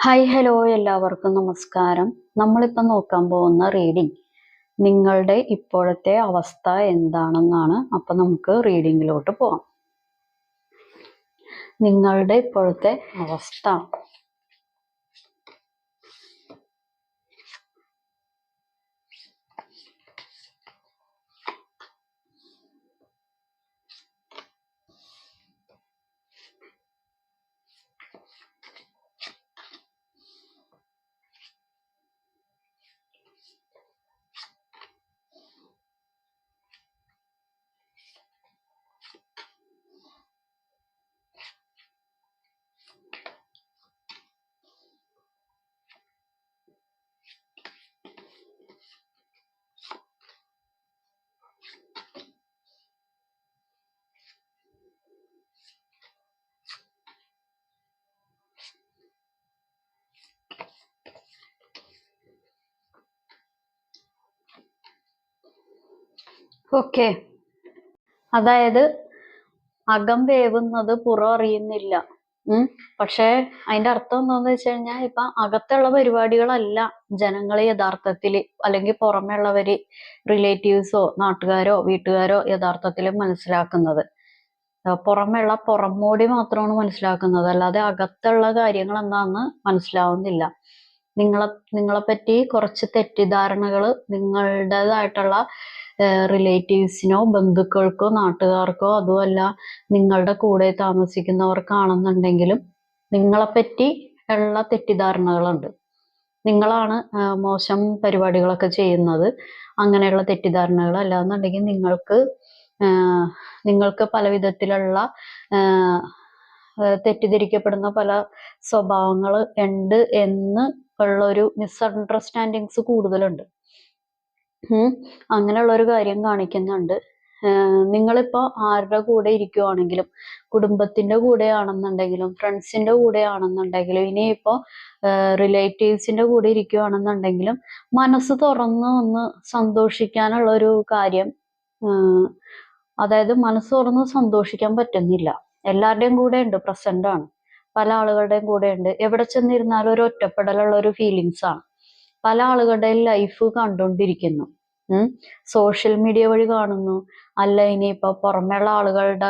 Hi hello എല്ലാവർക്കും നമസ്കാരം. നമ്മളിപ്പോൾ നോക്കാൻ പോകുന്ന റീഡിംഗ് നിങ്ങളുടെ ഇപ്പോഴത്തെ അവസ്ഥ എന്താണെന്നാണ്. അപ്പം നമുക്ക് റീഡിങ്ങിലോട്ട് പോകാം. നിങ്ങളുടെ ഇപ്പോഴത്തെ അവസ്ഥ ഓക്കെ. അതായത് അകം വേവുന്നത് പുറം അറിയുന്നില്ല. പക്ഷേ അതിന്റെ അർത്ഥം എന്താന്ന് വെച്ച് കഴിഞ്ഞാൽ ഇപ്പൊ അകത്തുള്ള പരിപാടികളല്ല ജനങ്ങളെ യഥാർത്ഥത്തില് അല്ലെങ്കിൽ പുറമെയുള്ളവര് റിലേറ്റീവ്സോ നാട്ടുകാരോ വീട്ടുകാരോ യഥാർത്ഥത്തിൽ മനസ്സിലാക്കുന്നത്. പുറമെയുള്ള പുറംമോടി മാത്രമാണ് മനസ്സിലാക്കുന്നത്, അല്ലാതെ അകത്തുള്ള കാര്യങ്ങൾ എന്താണെന്ന് മനസ്സിലാവുന്നില്ല. നിങ്ങളെപ്പറ്റി കുറച്ച് തെറ്റിദ്ധാരണകൾ നിങ്ങളുടേതായിട്ടുള്ള റിലേറ്റീവ്സിനോ ബന്ധുക്കൾക്കോ നാട്ടുകാർക്കോ അതുമല്ല നിങ്ങളുടെ കൂടെ താമസിക്കുന്നവർക്കാണെന്നുണ്ടെങ്കിലും നിങ്ങളെപ്പറ്റി ഉള്ള തെറ്റിദ്ധാരണകളുണ്ട്. നിങ്ങളാണ് മോശം പരിപാടികളൊക്കെ ചെയ്യുന്നത്, അങ്ങനെയുള്ള തെറ്റിദ്ധാരണകൾ. അല്ലാന്നുണ്ടെങ്കിൽ നിങ്ങൾക്ക് പല വിധത്തിലുള്ള തെറ്റിദ്ധരിക്കപ്പെടുന്ന പല സ്വഭാവങ്ങൾ ഉണ്ട് എന്ന് ഉള്ള ഒരു മിസ്അണ്ടർസ്റ്റാൻഡിങ്സ് കൂടുതലുണ്ട്. അങ്ങനെയുള്ള ഒരു കാര്യം കാണിക്കുന്നുണ്ട്. നിങ്ങളിപ്പോ ആരുടെ കൂടെ ഇരിക്കുവാണെങ്കിലും, കുടുംബത്തിന്റെ കൂടെ ആണെന്നുണ്ടെങ്കിലും ഫ്രണ്ട്സിന്റെ കൂടെ ആണെന്നുണ്ടെങ്കിലും ഇനിയിപ്പോ റിലേറ്റീവ്സിന്റെ കൂടെ ഇരിക്കുവാണെന്നുണ്ടെങ്കിലും മനസ്സ് തുറന്ന് ഒന്ന് സന്തോഷിക്കാനുള്ള ഒരു കാര്യം, അതായത് മനസ്സ് തുറന്ന് സന്തോഷിക്കാൻ പറ്റുന്നില്ല. എല്ലാവരുടെയും കൂടെ ഉണ്ട്, പ്രസന്റ് ആണ്, പല ആളുകളുടെയും കൂടെ ഉണ്ട്. എവിടെ ചെന്നിരുന്നാലും ഒരു ഒറ്റപ്പെടലുള്ള ഒരു ഫീലിങ്സ് ആണ്. പല ആളുകളുടെയും ലൈഫ് കണ്ടുകൊണ്ടിരിക്കുന്നു, സോഷ്യൽ മീഡിയ വഴി കാണുന്നു. അല്ല ഇനിയിപ്പോ പുറമേയുള്ള ആളുകളുടെ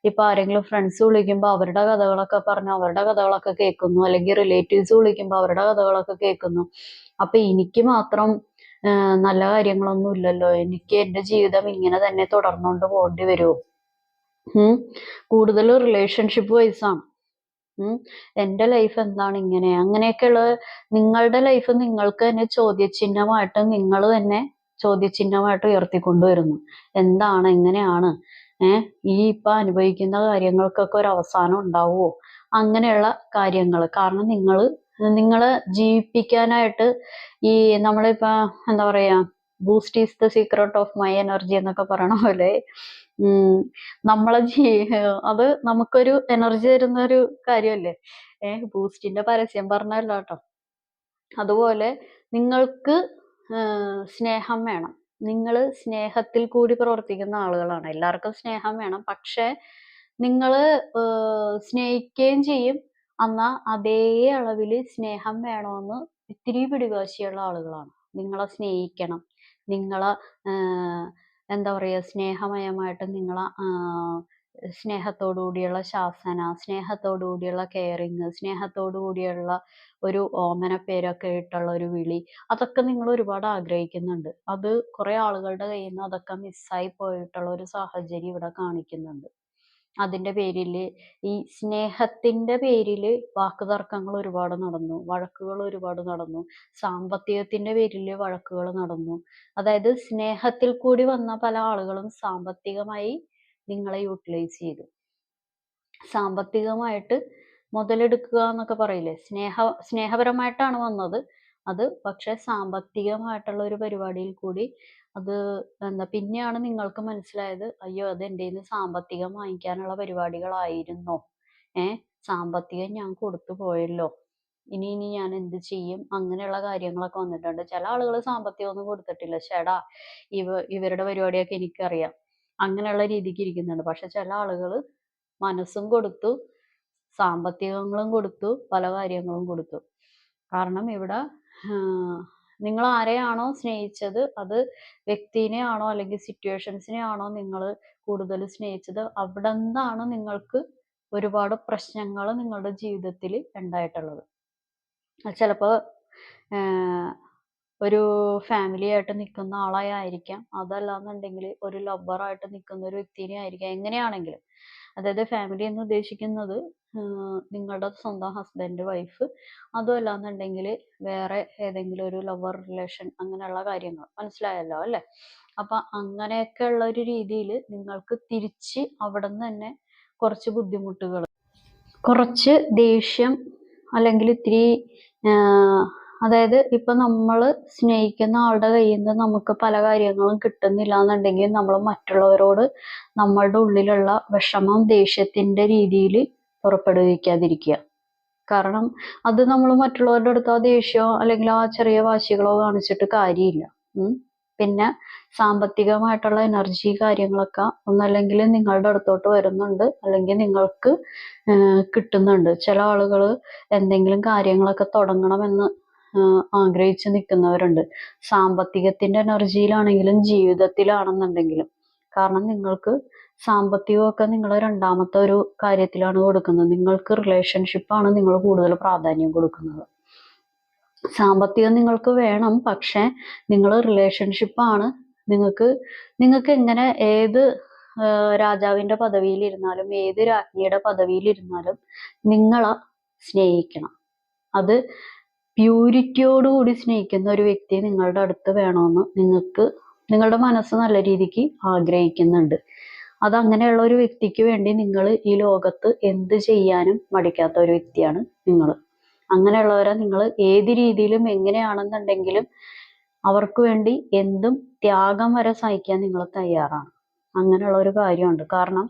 ഇപ്പൊ ആരെങ്കിലും ഫ്രണ്ട്സ് വിളിക്കുമ്പോൾ അവരുടെ കഥകളൊക്കെ പറഞ്ഞ് അവരുടെ കഥകളൊക്കെ കേൾക്കുന്നു, അല്ലെങ്കിൽ റിലേറ്റീവ്സ് വിളിക്കുമ്പോൾ അവരുടെ കഥകളൊക്കെ കേൾക്കുന്നു. അപ്പൊ എനിക്ക് മാത്രം നല്ല കാര്യങ്ങളൊന്നും ഇല്ലല്ലോ, എനിക്ക് എന്റെ ജീവിതം ഇങ്ങനെ തന്നെ തുടർന്നുകൊണ്ട് പോകേണ്ടി വരുമോ? കൂടുതൽ റിലേഷൻഷിപ്പ് വൈസ് ആണ്. എന്റെ ലൈഫ് എന്താണ് ഇങ്ങനെ, അങ്ങനെയൊക്കെയുള്ള നിങ്ങളുടെ ലൈഫ് നിങ്ങൾക്ക് തന്നെ ചോദ്യചിഹ്നമായിട്ട് നിങ്ങൾ തന്നെ ചോദ്യചിഹ്നമായിട്ട് ഉയർത്തിക്കൊണ്ടുവരുന്നു. എന്താണ്, എങ്ങനെയാണ്, ഈ ഇപ്പൊ അനുഭവിക്കുന്ന കാര്യങ്ങൾക്കൊക്കെ ഒരു അവസാനം ഉണ്ടാവുമോ? അങ്ങനെയുള്ള കാര്യങ്ങൾ. കാരണം നിങ്ങളെ ജീവിപ്പിക്കാനായിട്ട് ഈ നമ്മളിപ്പോ എന്താ പറയാ, boost is the secret of my energy എന്നൊക്കെ പറയണ പോലെ നമ്മളെ അത് നമുക്കൊരു എനർജി തരുന്ന ഒരു കാര്യമല്ലേ. ബൂസ്റ്റിന്റെ പരസ്യം പറഞ്ഞല്ല കേട്ടോ. അതുപോലെ നിങ്ങൾക്ക് സ്നേഹം വേണം. നിങ്ങൾ സ്നേഹത്തിൽ കൂടി പ്രവർത്തിക്കുന്ന ആളുകളാണ്. എല്ലാവർക്കും സ്നേഹം വേണം. പക്ഷെ നിങ്ങൾ സ്നേഹിക്കുകയും ചെയ്യും, എന്നാ അതേ അളവില് സ്നേഹം വേണമെന്ന് ഇത്തിരി പിടിവാശിയുള്ള ആളുകളാണ്. നിങ്ങളെ സ്നേഹിക്കണം, നിങ്ങളെ എന്താ പറയുക, സ്നേഹമയമായിട്ട് നിങ്ങളെ സ്നേഹത്തോടു കൂടിയുള്ള ശാസന, സ്നേഹത്തോടു കൂടിയുള്ള കെയറിങ്, സ്നേഹത്തോടു കൂടിയുള്ള ഒരു ഓമന പേരൊക്കെ ഇട്ടുള്ള ഒരു വിളി, അതൊക്കെ നിങ്ങൾ ഒരുപാട് ആഗ്രഹിക്കുന്നുണ്ട്. അത് കുറെ ആളുകളുടെ കയ്യിൽ നിന്ന് അതൊക്കെ മിസ്സായി പോയിട്ടുള്ള ഒരു സാഹചര്യം ഇവിടെ കാണിക്കുന്നുണ്ട്. അതിന്റെ പേരില്, ഈ സ്നേഹത്തിന്റെ പേരില് വാക്കുതർക്കങ്ങൾ ഒരുപാട് നടന്നു, വഴക്കുകൾ ഒരുപാട് നടന്നു, സാമ്പത്തികത്തിന്റെ പേരില് വഴക്കുകൾ നടന്നു. അതായത് സ്നേഹത്തിൽ കൂടി വന്ന പല ആളുകളും സാമ്പത്തികമായി നിങ്ങളെ യൂട്ടിലൈസ് ചെയ്തു. സാമ്പത്തികമായിട്ട് മുതലെടുക്കുക എന്നൊക്കെ പറയില്ലേ, സ്നേഹപരമായിട്ടാണ് വന്നത് അത്. പക്ഷെ സാമ്പത്തികമായിട്ടുള്ള ഒരു പരിപാടിയിൽ കൂടി അത് പിന്നെയാണ് നിങ്ങൾക്ക് മനസ്സിലായത്, അയ്യോ അത് എൻ്റെ കയ്യിന്ന് സാമ്പത്തികം വാങ്ങിക്കാനുള്ള പരിപാടികളായിരുന്നോ, സാമ്പത്തികം ഞാൻ കൊടുത്തു പോയല്ലോ, ഇനി ഞാൻ എന്ത് ചെയ്യും, അങ്ങനെയുള്ള കാര്യങ്ങളൊക്കെ വന്നിട്ടുണ്ട്. ചില ആളുകൾ സാമ്പത്തികം ഒന്നും കൊടുത്തിട്ടില്ല, ചേടാ ഇവരുടെ പരിപാടിയൊക്കെ എനിക്കറിയാം, അങ്ങനെയുള്ള രീതിക്ക് ഇരിക്കുന്നുണ്ട്. പക്ഷെ ചില ആളുകൾ മനസ്സും കൊടുത്തു, സാമ്പത്തികങ്ങളും കൊടുത്തു, പല കാര്യങ്ങളും കൊടുത്തു. കാരണം ഇവിടെ നിങ്ങൾ ആരെയാണോ സ്നേഹിച്ചത്, അത് വ്യക്തിനെ ആണോ അല്ലെങ്കിൽ സിറ്റുവേഷൻസിനെ ആണോ നിങ്ങൾ കൂടുതൽ സ്നേഹിച്ചത്, അവിടെ നിന്നാണ് നിങ്ങൾക്ക് ഒരുപാട് പ്രശ്നങ്ങൾ നിങ്ങളുടെ ജീവിതത്തിൽ ഉണ്ടായിട്ടുള്ളത്. ചിലപ്പോൾ ഒരു ഫാമിലി ആയിട്ട് നിൽക്കുന്ന ആളായിരിക്കാം, അതല്ലാന്നുണ്ടെങ്കിൽ ഒരു ലവറായിട്ട് നിൽക്കുന്ന ഒരു വ്യക്തിനെ ആയിരിക്കാം, എങ്ങനെയാണെങ്കിലും. അതായത് ഫാമിലി എന്ന് ഉദ്ദേശിക്കുന്നത് നിങ്ങളുടെ സ്വന്തം ഹസ്ബൻഡ്, വൈഫ്, അതും അല്ലാന്നുണ്ടെങ്കിൽ വേറെ ഏതെങ്കിലും ഒരു ലവർ റിലേഷൻ, അങ്ങനെയുള്ള കാര്യങ്ങൾ. മനസ്സിലായല്ലോ അല്ലേ? അപ്പം അങ്ങനെയൊക്കെ ഉള്ള ഒരു രീതിയിൽ നിങ്ങൾക്ക് തിരിച്ച് അവിടെ നിന്ന് തന്നെ കുറച്ച് ബുദ്ധിമുട്ടുകൾ, കുറച്ച് ദേഷ്യം, അല്ലെങ്കിൽ ഇത്തിരി അതായത് ഇപ്പൊ നമ്മൾ സ്നേഹിക്കുന്ന ആളുടെ കയ്യിൽ നിന്ന് നമുക്ക് പല കാര്യങ്ങളും കിട്ടുന്നില്ല എന്നുണ്ടെങ്കിൽ നമ്മൾ മറ്റുള്ളവരോട് നമ്മളുടെ ഉള്ളിലുള്ള വിഷമം ദേഷ്യത്തിന്റെ രീതിയിൽ പുറപ്പെടുവിക്കാതിരിക്കുക. കാരണം അത് നമ്മൾ മറ്റുള്ളവരുടെ അടുത്ത് ആ ദേഷ്യമോ അല്ലെങ്കിൽ ആ ചെറിയ വാശികളോ കാണിച്ചിട്ട് കാര്യമില്ല. പിന്നെ സാമ്പത്തികമായിട്ടുള്ള എനർജി കാര്യങ്ങളൊക്കെ ഒന്നല്ലെങ്കിൽ നിങ്ങളുടെ അടുത്തോട്ട് വരുന്നുണ്ട്, അല്ലെങ്കിൽ നിങ്ങൾക്ക് കിട്ടുന്നുണ്ട്. ചില ആളുകൾ എന്തെങ്കിലും കാര്യങ്ങളൊക്കെ തുടങ്ങണമെന്ന് ആഗ്രഹിച്ച് നിൽക്കുന്നവരുണ്ട്. സാമ്പത്തികത്തിന്റെ എനർജിയിലാണെങ്കിലും ജീവിതത്തിലാണെന്നുണ്ടെങ്കിലും. കാരണം നിങ്ങൾക്ക് സാമ്പത്തികമൊക്കെ നിങ്ങൾ രണ്ടാമത്തെ ഒരു കാര്യത്തിലാണ് കൊടുക്കുന്നത്. നിങ്ങൾക്ക് റിലേഷൻഷിപ്പാണ് നിങ്ങൾ കൂടുതൽ പ്രാധാന്യം കൊടുക്കുന്നത്. സാമ്പത്തികം നിങ്ങൾക്ക് വേണം, പക്ഷെ നിങ്ങൾ റിലേഷൻഷിപ്പാണ് നിങ്ങൾക്ക് എങ്ങനെ ഏത് രാജാവിന്റെ പദവിയിലിരുന്നാലും ഏത് രാജ്ഞിയുടെ പദവിയിലിരുന്നാലും നിങ്ങളെ സ്നേഹിക്കണം. അത് പ്യൂരിറ്റിയോടുകൂടി സ്നേഹിക്കുന്ന ഒരു വ്യക്തി നിങ്ങളുടെ അടുത്ത് വേണമെന്ന് നിങ്ങളുടെ മനസ്സ് നല്ല രീതിക്ക് ആഗ്രഹിക്കുന്നുണ്ട്. അതങ്ങനെയുള്ള ഒരു വ്യക്തിക്ക് വേണ്ടി നിങ്ങൾ ഈ ലോകത്ത് എന്ത് ചെയ്യാനും മടിക്കാത്ത ഒരു വ്യക്തിയാണ് നിങ്ങൾ. അങ്ങനെയുള്ളവരെ നിങ്ങൾ ഏത് രീതിയിലും എങ്ങനെയാണെന്നുണ്ടെങ്കിലും അവർക്ക് വേണ്ടി എന്തും ത്യാഗം വരെ സഹിക്കാൻ നിങ്ങൾ തയ്യാറാണ്. അങ്ങനെയുള്ള ഒരു കാര്യമുണ്ട്. കാരണം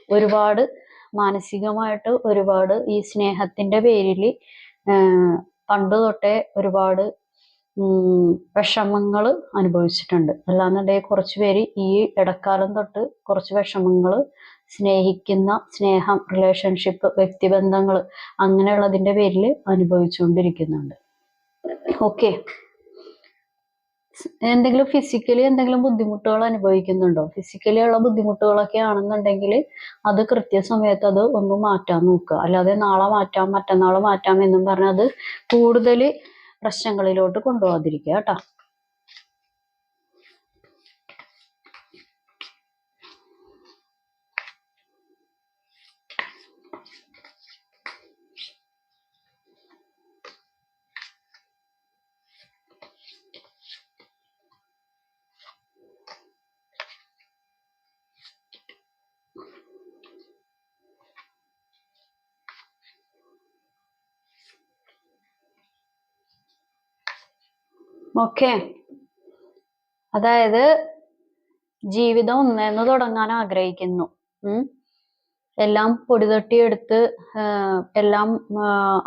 ഒരുപാട് മാനസികമായിട്ട് ഒരുപാട് ഈ സ്നേഹത്തിന്റെ പേരിൽ പണ്ട് തൊട്ടേ ഒരുപാട് വിഷമങ്ങൾ അനുഭവിച്ചിട്ടുണ്ട്. അല്ലാന്നുണ്ടെങ്കിൽ കുറച്ച് പേര് ഈ ഇടക്കാലം തൊട്ട് കുറച്ച് വിഷമങ്ങൾ സ്നേഹം, റിലേഷൻഷിപ്പ്, വ്യക്തിബന്ധങ്ങൾ അങ്ങനെയുള്ളതിന്റെ പേരിൽ അനുഭവിച്ചുകൊണ്ടിരിക്കുന്നുണ്ട്. ഓക്കെ, എന്തെങ്കിലും ഫിസിക്കലി എന്തെങ്കിലും ബുദ്ധിമുട്ടുകൾ അനുഭവിക്കുന്നുണ്ടോ? ഫിസിക്കലി ഉള്ള ബുദ്ധിമുട്ടുകളൊക്കെ ആണെന്നുണ്ടെങ്കിൽ അത് കൃത്യസമയത്ത് അത് ഒന്ന് മാറ്റാൻ നോക്കുക. അല്ലാതെ നാളെ മാറ്റാം, മറ്റന്നാൾ മാറ്റാം എന്നും പറഞ്ഞ് അത് കൂടുതൽ പ്രശ്നങ്ങളിലോട്ട് കൊണ്ടുപോകാതിരിക്കുക കേട്ടോ. ഓക്കെ, അതായത് ജീവിതം ഒന്നേന്ന് തുടങ്ങാൻ ആഗ്രഹിക്കുന്നു. എല്ലാം പൊടിതട്ടിയെടുത്ത് എല്ലാം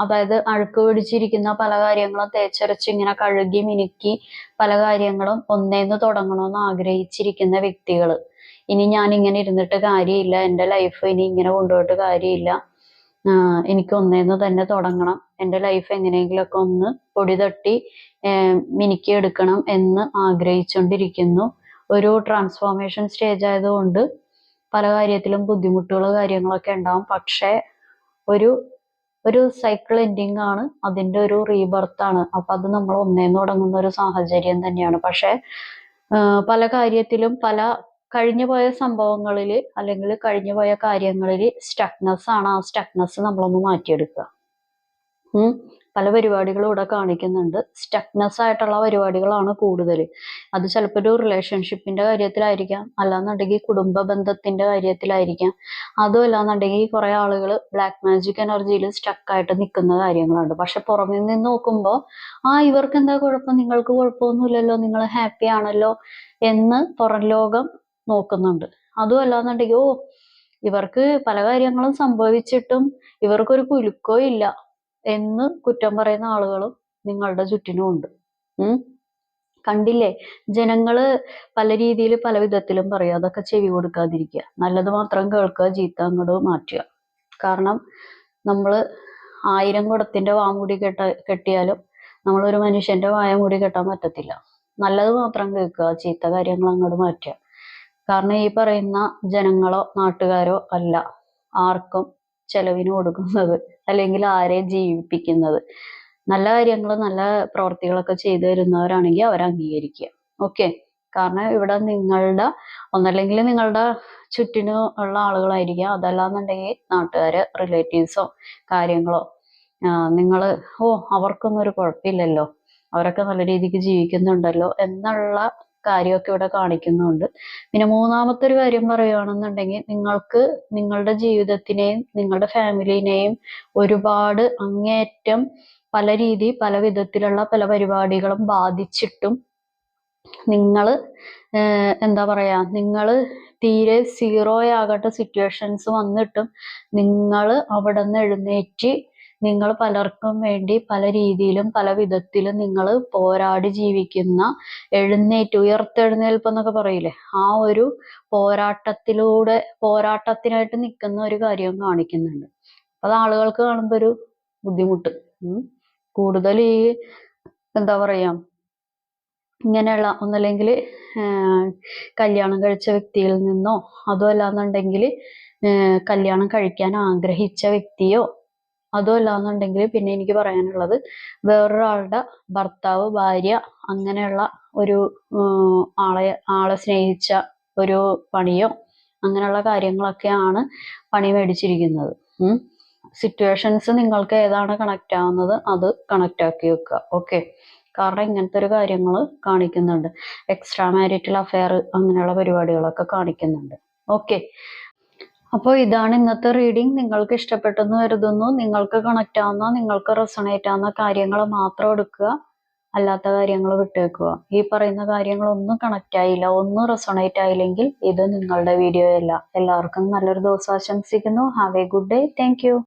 അതായത് അഴുക്ക് പിടിച്ചിരിക്കുന്ന പല കാര്യങ്ങളും തേച്ചരച്ച് ഇങ്ങനെ കഴുകി മിനുക്കി പല കാര്യങ്ങളും ഒന്നേന്ന് തുടങ്ങണമെന്ന് ആഗ്രഹിച്ചിരിക്കുന്ന വ്യക്തികൾ, ഇനി ഞാൻ ഇങ്ങനെ ഇരുന്നിട്ട് കാര്യമില്ല, എൻ്റെ ലൈഫ് ഇനി ഇങ്ങനെ കൊണ്ടുപോയിട്ട് കാര്യമില്ല, എനിക്ക് ഒന്നേന്ന് തന്നെ തുടങ്ങണം, എൻ്റെ ലൈഫ് എങ്ങനെയെങ്കിലുമൊക്കെ ഒന്ന് പൊടി തട്ടി മിനുക്കി എടുക്കണം എന്ന് ആഗ്രഹിച്ചുകൊണ്ടിരിക്കുന്നു. ഒരു ട്രാൻസ്ഫോർമേഷൻ സ്റ്റേജ് ആയതുകൊണ്ട് പല കാര്യത്തിലും ബുദ്ധിമുട്ടുകൾ കാര്യങ്ങളൊക്കെ ഉണ്ടാവും. പക്ഷെ ഒരു സൈക്കിൾ എൻഡിങ് ആണ്, അതിൻ്റെ ഒരു റീബർത്ത് ആണ്. അപ്പൊ അത് നമ്മൾ ഒന്നേന്ന് തുടങ്ങുന്ന ഒരു സാഹചര്യം തന്നെയാണ്. പക്ഷെ പല കാര്യത്തിലും കഴിഞ്ഞുപോയ സംഭവങ്ങളിൽ അല്ലെങ്കിൽ കഴിഞ്ഞുപോയ കാര്യങ്ങളിൽ സ്റ്റക്നെസ് ആണ്. ആ സ്റ്റക്നെസ് നമ്മളൊന്ന് മാറ്റിയെടുക്കുക. പല പരിപാടികളും ഇവിടെ കാണിക്കുന്നുണ്ട്. സ്റ്റക്നെസ് ആയിട്ടുള്ള പരിപാടികളാണ് കൂടുതൽ. അത് ചിലപ്പോൾ ഒരു റിലേഷൻഷിപ്പിന്റെ കാര്യത്തിലായിരിക്കാം, അല്ലാന്നുണ്ടെങ്കിൽ കുടുംബ ബന്ധത്തിന്റെ കാര്യത്തിലായിരിക്കാം, അതും അല്ലാന്നുണ്ടെങ്കിൽ കുറെ ആളുകൾ ബ്ലാക്ക് മാജിക് എനർജിയിൽ സ്റ്റക്കായിട്ട് നിൽക്കുന്ന കാര്യങ്ങളുണ്ട്. പക്ഷെ പുറമേ നിന്ന് നോക്കുമ്പോൾ ഇവർക്ക് എന്താ കുഴപ്പം, നിങ്ങൾക്ക് കുഴപ്പമൊന്നുമില്ലല്ലോ, നിങ്ങൾ ഹാപ്പി ആണല്ലോ എന്ന് പുറം ലോകം നോക്കുന്നുണ്ട്. അതും അല്ലാന്നുണ്ടെങ്കിൽ ഇവർക്ക് പല കാര്യങ്ങളും സംഭവിച്ചിട്ടും ഇവർക്കൊരു കുലുക്കോ ഇല്ല എന്ന് കുറ്റം പറയുന്ന ആളുകളും നിങ്ങളുടെ ചുറ്റിനും ഉണ്ട്. കണ്ടില്ലേ, ജനങ്ങള് പല രീതിയിൽ പല വിധത്തിലും പറയും. അതൊക്കെ ചെവി കൊടുക്കാതിരിക്കുക, നല്ലത് മാത്രം കേൾക്കുക, ചീത്ത അങ്ങോട്ട് മാറ്റുക. കാരണം നമ്മള് 1000 കുടത്തിന്റെ വാമൂടി കെട്ടിയാലും നമ്മളൊരു മനുഷ്യന്റെ വായ മൂടി കെട്ടാൻ പറ്റത്തില്ല. നല്ലത് മാത്രം കേൾക്കുക, ചീത്ത കാര്യങ്ങൾ അങ്ങോട്ട് മാറ്റുക. കാരണം ഈ പറയുന്ന ജനങ്ങളോ നാട്ടുകാരോ അല്ല ആർക്കും ചെലവിന് കൊടുക്കുന്നത്, അല്ലെങ്കിൽ ആരെയും ജീവിപ്പിക്കുന്നത്. നല്ല കാര്യങ്ങൾ നല്ല പ്രവർത്തികളൊക്കെ ചെയ്തു തരുന്നവരാണെങ്കിൽ അവർ അംഗീകരിക്കുക. ഓക്കെ. കാരണം ഇവിടെ നിങ്ങളുടെ ഒന്നല്ലെങ്കിൽ നിങ്ങളുടെ ചുറ്റിനും ഉള്ള ആളുകളായിരിക്കാം, അതല്ലാന്നുണ്ടെങ്കിൽ നാട്ടുകാര്, റിലേറ്റീവ്സോ കാര്യങ്ങളോ. നിങ്ങൾ അവർക്കൊന്നും ഒരു കുഴപ്പമില്ലല്ലോ, അവരൊക്കെ നല്ല രീതിക്ക് ജീവിക്കുന്നുണ്ടല്ലോ എന്നുള്ള കാര്യമൊക്കെ ഇവിടെ കാണിക്കുന്നുണ്ട്. പിന്നെ മൂന്നാമത്തെ ഒരു കാര്യം പറയുകയാണെന്നുണ്ടെങ്കിൽ, നിങ്ങൾക്ക് നിങ്ങളുടെ ജീവിതത്തിനെയും നിങ്ങളുടെ ഫാമിലിനെയും ഒരുപാട് അങ്ങേയറ്റം പല പല വിധത്തിലുള്ള പല പരിപാടികളും ബാധിച്ചിട്ടും നിങ്ങൾ എന്താ പറയാ, നിങ്ങൾ തീരെ സീറോയാകട്ടെ സിറ്റുവേഷൻസ് വന്നിട്ടും നിങ്ങൾ അവിടെ നിന്ന് എഴുന്നേറ്റ് നിങ്ങൾ പലർക്കും വേണ്ടി പല രീതിയിലും പല വിധത്തിലും നിങ്ങൾ പോരാടി ജീവിക്കുന്ന, ഉയർത്തെഴുന്നേൽപ്പ് എന്നൊക്കെ പറയില്ലേ, ആ ഒരു പോരാട്ടത്തിനായിട്ട് നിൽക്കുന്ന ഒരു കാര്യവും കാണിക്കുന്നുണ്ട്. അത് ആളുകൾക്ക് കാണുമ്പോൾ ഒരു ബുദ്ധിമുട്ട്. കൂടുതൽ ഈ എന്താ പറയാ, ഇങ്ങനെയുള്ള ഒന്നല്ലെങ്കിൽ കല്യാണം കഴിച്ച വ്യക്തിയിൽ നിന്നോ, അതോ അല്ലാന്നുണ്ടെങ്കിൽ കല്യാണം കഴിക്കാൻ ആഗ്രഹിച്ച വ്യക്തിയോ, അതോ അല്ലാന്നുണ്ടെങ്കിൽ പിന്നെ എനിക്ക് പറയാനുള്ളത് വേറൊരാളുടെ ഭർത്താവ്, ഭാര്യ, അങ്ങനെയുള്ള ഒരു ആളെ സ്നേഹിച്ച ഒരു പണിയോ അങ്ങനെയുള്ള കാര്യങ്ങളൊക്കെയാണ് പണി മേടിച്ചിരിക്കുന്നത്. സിറ്റുവേഷൻസ് നിങ്ങൾക്ക് ഏതാണ് കണക്റ്റ് ആവുന്നത് അത് കണക്റ്റ് ആക്കി വെക്കുക. ഓക്കെ. കാരണം ഇങ്ങനത്തെ ഒരു കാര്യങ്ങൾ കാണിക്കുന്നുണ്ട്. എക്സ്ട്രാ മാരിറ്റൽ അഫെയർ അങ്ങനെയുള്ള പരിപാടികളൊക്കെ കാണിക്കുന്നുണ്ട്. ഓക്കെ. അപ്പോൾ ഇതാണ് ഇന്നത്തെ റീഡിംഗ്. നിങ്ങൾക്ക് ഇഷ്ടപ്പെട്ടെന്ന് കരുതുന്നു. നിങ്ങൾക്ക് കണക്റ്റ് ആവുന്ന, നിങ്ങൾക്ക് റെസൊണേറ്റ് ആവുന്ന കാര്യങ്ങൾ മാത്രം എടുക്കുക, അല്ലാത്ത കാര്യങ്ങൾ വിട്ടേക്കുക. ഈ പറയുന്ന കാര്യങ്ങളൊന്നും കണക്റ്റ് ആയില്ല, ഒന്നും റെസൊണേറ്റ് ആയില്ലെങ്കിൽ ഇത് നിങ്ങളുടെ വീഡിയോ അല്ല. എല്ലാവർക്കും നല്ലൊരു ദിവസം ആശംസിക്കുന്നു. Have A good day. Thank you.